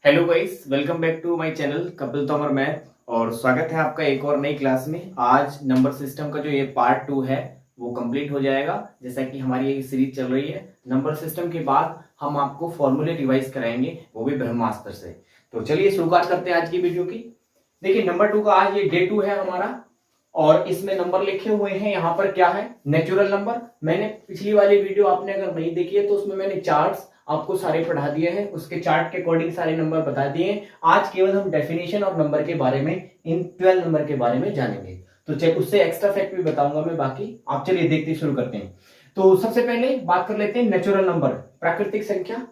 Hello guys, welcome back to my channel Kapil Tomar math. और स्वागत है आपका एक और नई क्लास में। आज नंबर सिस्टम का जो ये पार्ट 2 है वो कंप्लीट हो जाएगा। जैसा कि हमारी ये सीरीज चल रही है नंबर सिस्टम के बाद हम आपको फॉर्मूले रिवाइज कराएंगे, वो भी ब्रह्मास्त्र से। तो चलिए शुरुआत करते हैं आज की वीडियो की। देखिए नंबर 2 का आज ये डे 2 है हमारा और इसमें नंबर लिखे हुए हैं। यहाँ पर क्या है, नेचुरल नंबर। मैंने पिछली वाली वीडियो आपने अगर नहीं देखी है तो उसमें मैंने चार्ट्स आपको सारे पढ़ा दिए हैं, उसके चार्ट के अकॉर्डिंग सारे नंबर बता दिए हैं। आज केवल हम डेफिनेशन और नंबर के बारे में, इन 12 नंबर के बारे में जानेंगे। तो चलिए उससे एक्स्ट्रा फैक्ट भी बताऊंगा मैं बाकी। आप चलिए देखते शुरू करते हैं। तो सबसे पहले बात कर लेते हैं नेचुरल नंबर, प्राकृतिक संख्या।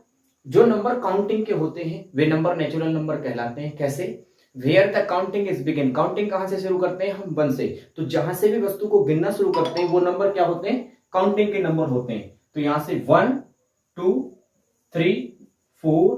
जो नंबर काउंटिंग के होते हैं वे नंबर नेचुरल नंबर कहलाते हैं। कैसे? Where the counting is begin. Counting कहां से शुरू करते हैं हम? 1 से। तो जहां से भी वस्तु को गिनना शुरू करते हैं वो नंबर क्या होते हैं? काउंटिंग के नंबर होते हैं। तो यहां से 1 2 3 4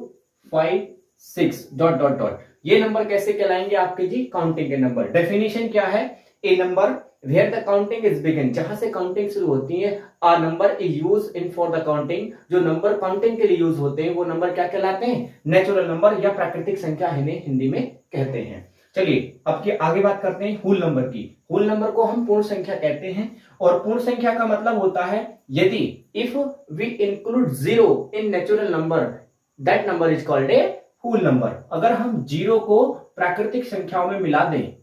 5 6 डॉट डॉट डॉट, ये नंबर कैसे कहलाएंगे आपके जी? काउंटिंग के नंबर। डेफिनेशन क्या है? A number where the counting is begin, जहां से काउंटिंग शुरू होती है। A number is use in for the counting, जो नंबर काउंटिंग के लिए यूज होते हैं वो नंबर क्या कहलाते हैं? नेचुरल नंबर या प्राकृतिक संख्या इन्हें हिंदी में कहते हैं। चलिए अब की आगे बात करते हैं होल नंबर की। होल नंबर को हम पूर्ण संख्या कहते हैं और पूर्ण संख्या का मतलब होता है यदि if we include zero in natural number that number is called a whole number. अगर हम जीरो को प्राकृतिक संख्याओं में मिला दें,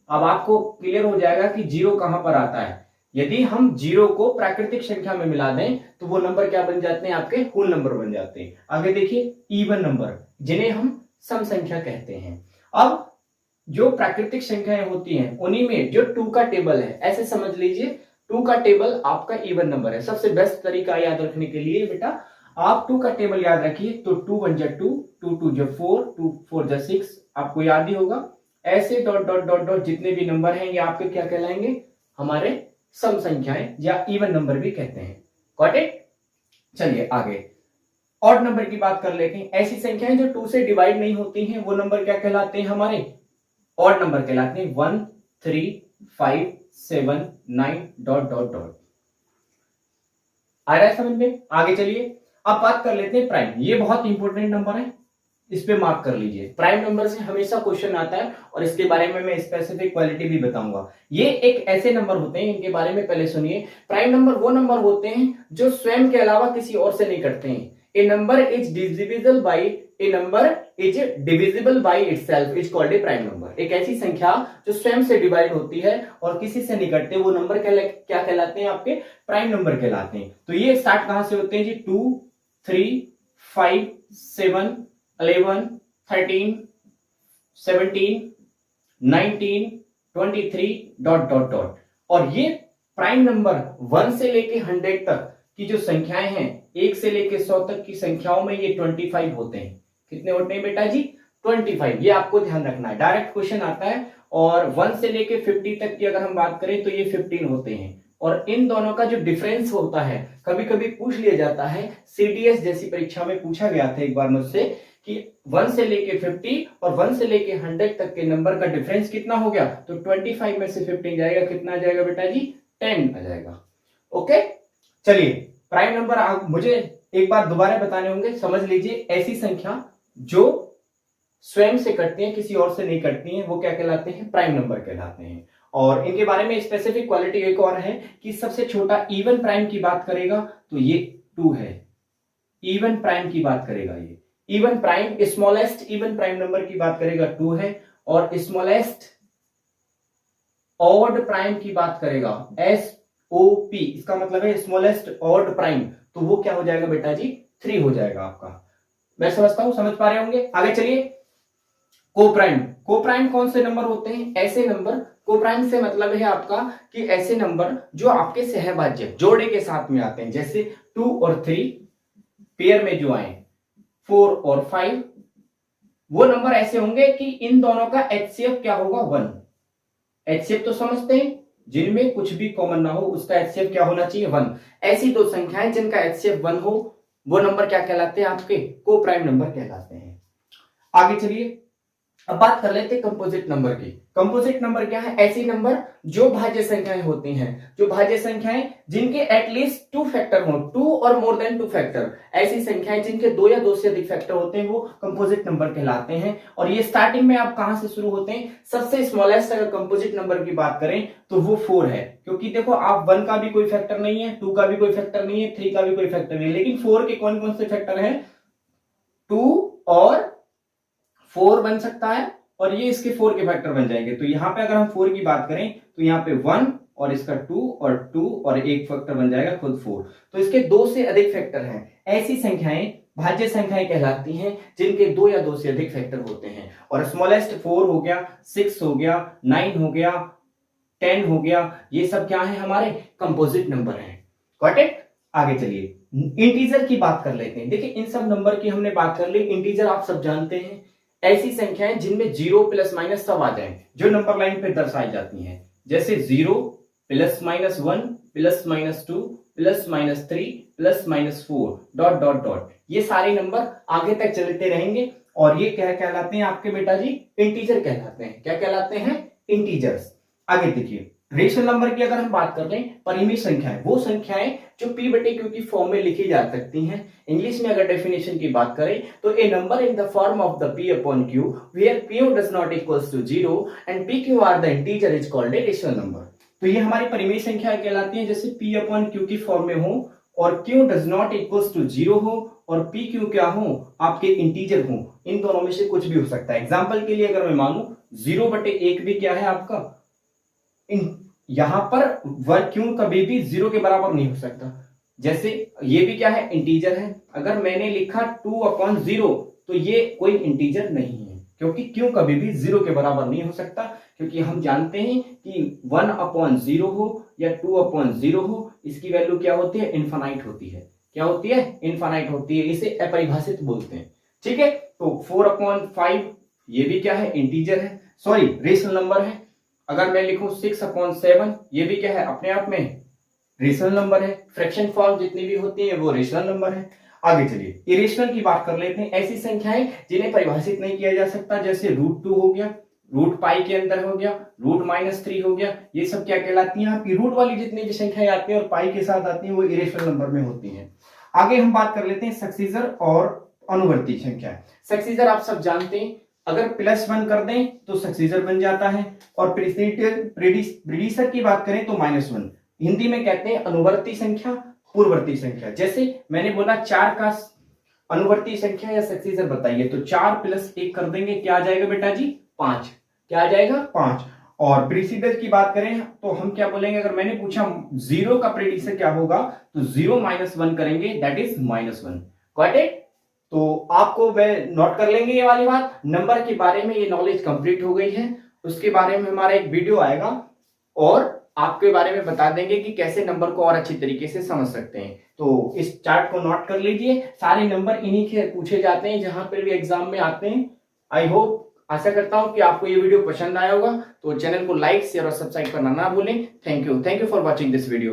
अब आपको क्लियर हो जाएगा कि जीरो कहां पर आता है। यदि हम जीरो को प्राकृतिक संख्या में मिला दें तो वो नंबर क्या बन जाते हैं? आपके होल नंबर बन जाते हैं। आगे देखिए इवन नंबर, जिन्हें हम सम संख्या कहते हैं। अब जो प्राकृतिक संख्याएं होती हैं उन्हीं में जो 2 का टेबल है, ऐसे समझ लीजिए 2 का टेबल आपका इवन नंबर है। सबसे बेस्ट तरीका याद रखने के लिए बेटा आप 2 का टेबल याद रखिए। तो 2 1 जा 2, 2 2 जा 4, 2 4 जा 6, आपको याद ही होगा। ऐसे डॉट डॉट डॉट डॉट जितने भी नंबर हैं ये आपके क्या कहलाएंगे? हमारे सम संख्याएं या इवन नंबर भी कहते हैं। Got it? चलिए आगे ऑड नंबर की बात कर लेते हैं। ऐसी संख्याएं जो 2 से डिवाइड नहीं होती हैं वो नंबर क्या कहलाते हैं? हमारे ऑड नंबर कहलाते हैं। 1 3 5 7 9 डॉट डॉट डॉट। आ रहा है समझ में? आगे चलिए अब बात कर लेते हैं प्राइम। ये बहुत इंपॉर्टेंट नंबर है, इस पे मार्क कर लीजिए। प्राइम नंबर से हमेशा क्वेश्चन आता है और इसके बारे में मैं स्पेसिफिक क्वालिटी भी बताऊंगा। ये एक ऐसे नंबर होते हैं, इनके बारे में पहले सुनिए। प्राइम नंबर वो नंबर होते हैं जो स्वयं के अलावा किसी और से नहीं कटते हैं। A number is divisible by a number is divisible by itself is called a prime number. एक ऐसी संख्या जो स्वयं से डिवाइड होती है और किसी से नहीं कटते वो नंबर क्या कहलाते हैं? आपके प्राइम नंबर कहलाते हैं। तो ये स्टार्ट कहां से होते हैं जी? 2 3 5 7 11 13 17 19 23 डॉट डॉट डॉट। और ये प्राइम नंबर 1 से लेके 100 तक की जो संख्याएं हैं, 1 से लेके 100 तक की संख्याओं में ये 25 होते हैं। कितने होते हैं बेटा जी? 25। ये आपको ध्यान रखना है, डायरेक्ट क्वेश्चन आता है। और 1 से लेके 50 तक की अगर हम बात करें तो ये 15 होते हैं। और इन दोनों का जो डिफरेंस होता है कभी कभी पूछ लिया जाता है, सीडीएस जैसी परीक्षा में पूछा गया था एक बार मुझसे कि 1 से लेके 50 और 1 से लेके 100 तक के नंबर का डिफरेंस कितना हो गया? तो 25 में से 15 जाएगा, कितना आ जाएगा बेटा जी? 10 आ जाएगा। ओके चलिए प्राइम नंबर मुझे एक बार दोबारा बताने होंगे, समझ लीजिए। ऐसी संख्या जो स्वयं से कटती हैं, किसी और से नहीं कटती हैं, वो क्या कहलाते हैं? प्राइम नंबर कहलाते हैं। और इनके बारे में स्पेसिफिक क्वालिटी एक और है कि सबसे छोटा इवन प्राइम की बात करेगा तो ये 2 है। इवन प्राइम की बात करेगा ये even prime, smallest even prime number की बात करेगा 2 है। और स्मॉलेस्ट ऑड प्राइम की बात करेगा SOP, इसका मतलब है स्मॉलेस्ट ऑड प्राइम, तो वो क्या हो जाएगा बेटा जी? 3 हो जाएगा आपका। मैं समझता हूं, समझ पा रहे होंगे। आगे चलिए कोप्राइम। कोप्राइम कौन से नंबर होते हैं? ऐसे नंबर, कोप्राइम से मतलब है आपका कि ऐसे नंबर जो आपके सहभाज्य जोड़े के साथ में आते हैं, जैसे 2 और 3 पेयर में जो आए, 4 और 5, वो नंबर ऐसे होंगे कि इन दोनों का HCF क्या होगा? 1। HCF तो समझते हैं, जिनमें कुछ भी कॉमन ना हो उसका HCF क्या होना चाहिए? 1। ऐसी दो संख्याएं जिनका HCF 1 हो वो नंबर क्या कहलाते हैं? आपके कोप्राइम नंबर कहलाते हैं। आगे चलिए अब बात कर लेते हैं कंपोजिट नंबर की। कंपोजिट नंबर क्या है? ऐसी नंबर जो भाज्य संख्याएं होती हैं, जो भाज्य संख्याएं जिनके एटलीस्ट 2 फैक्टर हो, 2 और मोर देन 2 फैक्टर, ऐसी संख्याएं जिनके 2 या 2 से अधिक फैक्टर होते हैं वो कंपोजिट नंबर कहलाते हैं। और ये स्टार्टिंग में आप कहां से शुरू होते हैं? सबसे स्मॉलेस्ट अगर कंपोजिट नंबर की बात करें तो वो 4 है, क्योंकि देखो आप 1 का भी कोई फैक्टर नहीं है, 2 का भी कोई फैक्टर नहीं है, 3 का भी कोई फैक्टर नहीं है, लेकिन 4 के कौन कौन से फैक्टर हैं? 2 और 4 बन सकता है, और ये इसके 4 के फैक्टर बन जाएंगे। तो यहां पे अगर हम 4 की बात करें तो यहाँ पे 1 और इसका 2 और 2 और एक फैक्टर बन जाएगा खुद 4। तो इसके 2 से अधिक फैक्टर हैं। ऐसी संख्याएं भाज्य संख्याएं कहलाती हैं जिनके 2 या 2 से अधिक फैक्टर होते हैं। और स्मॉलेस्ट 4 हो गया, 6 हो गया, 9 हो गया, 10 हो गया, ये सब क्या है? हमारे कंपोजिट नंबर हैं। Got it? आगे चलिए इंटीजर की बात कर लेते हैं। देखिए इन सब नंबर की हमने बात कर ली। इंटीजर आप सब जानते हैं, ऐसी संख्याएं जिनमें 0 प्लस माइनस सब आ जाए, जो नंबर लाइन पे दर्शाई जाती हैं, जैसे 0 plus minus 1 plus minus 2 plus minus 3 plus minus 4 dot dot dot, ये सारे नंबर आगे तक चलते रहेंगे और ये क्या कहलाते हैं आपके बेटा जी? इंटीजर कहलाते हैं। क्या कहलाते हैं? इंटीजर्स। आगे देखिए रेशनल नंबर की अगर हम बात कर लें, परिमेय संख्याएं वो संख्याएं जो p बटे q की फॉर्म में लिखी जा सकती हैं। इंग्लिश में अगर डेफिनेशन की बात करें तो a number in the form of the p upon q where p does not equals to 0 and pq are the integer is called a rational number. तो ये हमारी परिमेय संख्याएं कहलाती हैं जैसे p अपॉन q की फॉर्म में हो और q does not equals to 0 हो और pq क्या हो? आपके इंटीजर हो। इन दोनों में से कुछ भी हो सकता है। एग्जाम्पल के लिए अगर मैं मानू 0 बटे 1 भी क्या है आपका? यहां पर क्यों कभी भी 0 के बराबर नहीं हो सकता। जैसे ये भी क्या है? इंटीजर है। अगर मैंने लिखा 2 अपॉन 0 तो ये कोई इंटीजर नहीं है, क्योंकि क्यों कभी भी 0 के बराबर नहीं हो सकता, क्योंकि हम जानते हैं कि 1 अपॉन 0 हो या 2 अपॉन 0 हो, इसकी वैल्यू क्या होती है? इनफाइनाइट होती है। क्या होती है? इनफाइनाइट होती है। इसे अपरिभाषित बोलते हैं। ठीक है, तो 4 अपॉन 5 ये भी क्या है? इंटीजर है, सॉरी रेशनल नंबर है। अगर मैं लिखूं 6 अपॉन 7 ये भी क्या है? अपने आप में रेशनल नंबर है। फ्रैक्शन फॉर्म जितनी भी होती है वो रेशनल नंबर है। आगे चलिए इरेशनल की बात कर लेते हैं। ऐसी संख्याएं जिन्हें परिभाषित नहीं किया जा सकता, जैसे √2 हो गया, रूट पाई के अंदर हो गया, √-3 हो गया, ये सब क्या कहलाती हैं? आपकी रूट वाली जितनी भी संख्याएं आती हैं और पाई के साथ आती हैं वो इरेशनल नंबर में होती हैं। आगे हम बात कर लेते हैं सक्सीजर और अनुवर्ती संख्या। सक्सीजर आप सब जानते हैं, अगर +1 कर दें तो सक्सीजर बन जाता है, और प्रीडिसर की बात करें तो -1। हिंदी में कहते हैं अनुवर्ती संख्या, पूर्ववर्ती संख्या। जैसे मैंने बोला 4 का अनुवर्ती संख्या या सक्सीजर बताइए, तो 4 + 1 कर देंगे, क्या आ जाएगा बेटा जी? 5। क्या आ जाएगा? 5। और प्रीसीडर की बात करें तो हम क्या बोलेंगे? अगर मैंने पूछा 0 का प्रीडिसर क्या होगा तो 0 - 1 करेंगे, दैट इज -1। Got it? तो आपको मैं नोट कर लेंगे ये वाली बात। नंबर के बारे में ये नॉलेज कंप्लीट हो गई है, उसके बारे में हमारा एक वीडियो आएगा और आपके बारे में बता देंगे कि कैसे नंबर को और अच्छी तरीके से समझ सकते हैं। तो इस चार्ट को नोट कर लीजिए। सारे नंबर इन्हीं के पूछे जाते हैं जहां पर भी एग्जाम में आते हैं। आई होप, आशा करता हूं कि आपको ये वीडियो पसंद आया होगा। तो चैनल को लाइक, शेयर और सब्सक्राइब करना ना भूलें। Thank you for watching this video.